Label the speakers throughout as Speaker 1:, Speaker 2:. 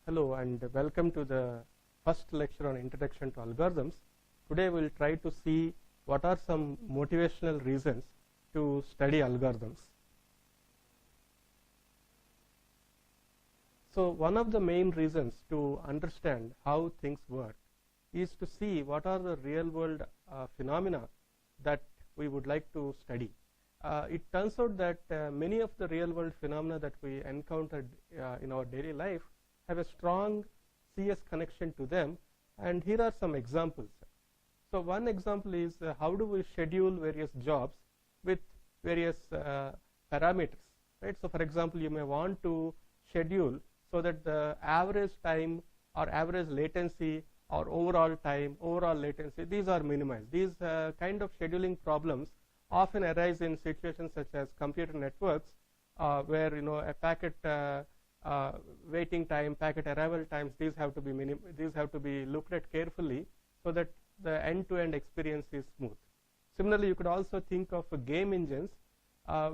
Speaker 1: Hello and welcome to the first lecture on Introduction to Algorithms. Today we will try to see what are some motivational reasons to study algorithms. So one of the main reasons to understand how things work is to see what are the real world phenomena that we would like to study. It turns out that many of the real world phenomena that we encountered in our daily life have a strong CS connection to them, and here are some examples. So one example is how do we schedule various jobs with various parameters, right? So for example, you may want to schedule so that the average time or average latency or overall time, overall latency, these are minimized. These kind of scheduling problems often arise in situations such as computer networks where a packet waiting time, packet arrival times, these have to be looked at carefully so that the end-to-end experience is smooth. Similarly, you could also think of game engines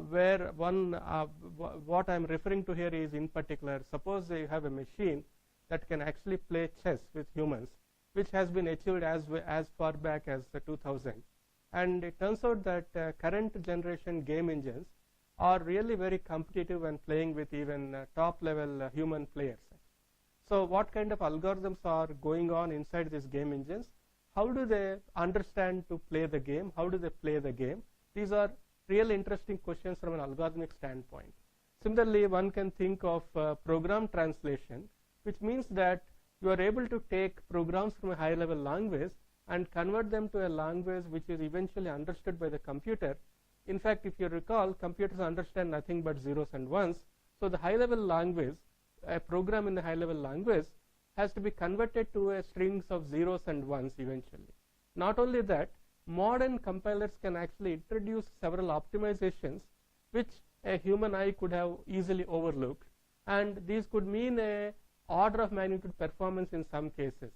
Speaker 1: where what I'm referring to here is, in particular, suppose you have a machine that can actually play chess with humans, which has been achieved as far back as 2000. And it turns out that current generation game engines are really very competitive when playing with even top level human players. So what kind of algorithms are going on inside these game engines? How do they understand to play the game? How do they play the game? These are really interesting questions from an algorithmic standpoint. Similarly, one can think of program translation, which means that you are able to take programs from a high level language and convert them to a language which is eventually understood by the computer. In fact, if you recall, computers understand nothing but zeros and ones. So the high level language, a program in the high level language, has to be converted to a strings of zeros and ones eventually. Not only that, modern compilers can actually introduce several optimizations which a human eye could have easily overlooked, and these could mean a order of magnitude performance in some cases.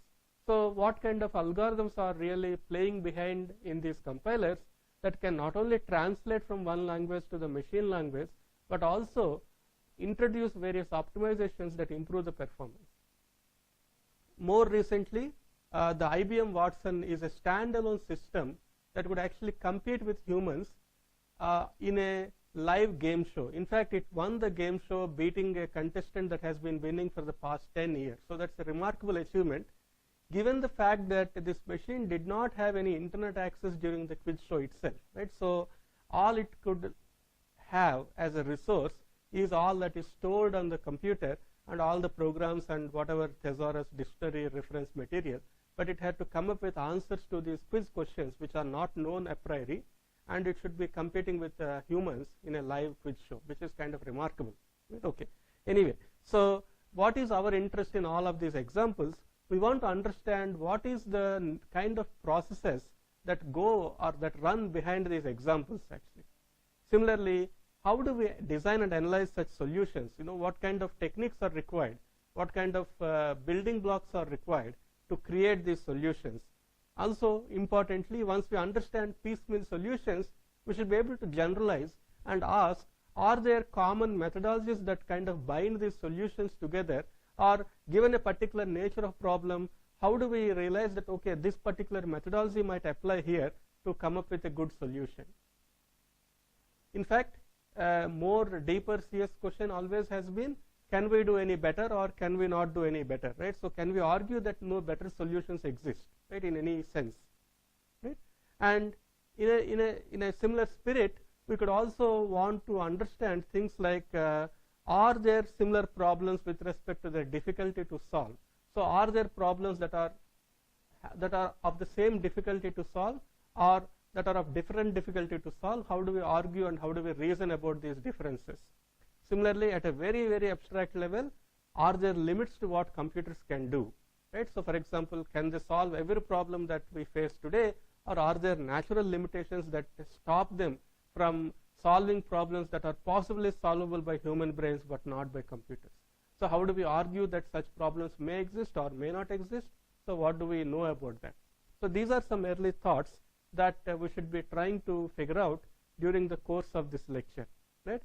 Speaker 1: So what kind of algorithms are really playing behind in these compilers that can not only translate from one language to the machine language, but also introduce various optimizations that improve the performance. More recently, the IBM Watson is a standalone system that would actually compete with humans in a live game show. In fact, it won the game show, beating a contestant that has been winning for the past 10 years. So that's a remarkable achievement, given the fact that this machine did not have any internet access during the quiz show itself, right? So all it could have as a resource is all that is stored on the computer and all the programs and whatever thesaurus, dictionary, reference material, but it had to come up with answers to these quiz questions which are not known a priori, and it should be competing with humans in a live quiz show, which is kind of remarkable. Okay. Anyway, so what is our interest in all of these examples? We want to understand what is the kind of processes that go or that run behind these examples actually. Similarly, how do we design and analyze such solutions? What kind of techniques are required? What kind of building blocks are required to create these solutions? Also, importantly, once we understand piecemeal solutions, we should be able to generalize and ask, are there common methodologies that kind of bind these solutions together? Or given a particular nature of problem, how do we realize that, okay, this particular methodology might apply here to come up with a good solution? In fact, more deeper CS question always has been, can we do any better or can we not do any better, right? So can we argue that no better solutions exist, right, in any sense, right? And in a similar spirit, we could also want to understand things like, are there similar problems with respect to their difficulty to solve? So are there problems that are of the same difficulty to solve or that are of different difficulty to solve? How do we argue and how do we reason about these differences? Similarly, at a very, very abstract level, are there limits to what computers can do, right? So for example, can they solve every problem that we face today, or are there natural limitations that stop them from solving problems that are possibly solvable by human brains but not by computers? So how do we argue that such problems may exist or may not exist? So what do we know about that? So these are some early thoughts that we should be trying to figure out during the course of this lecture, right?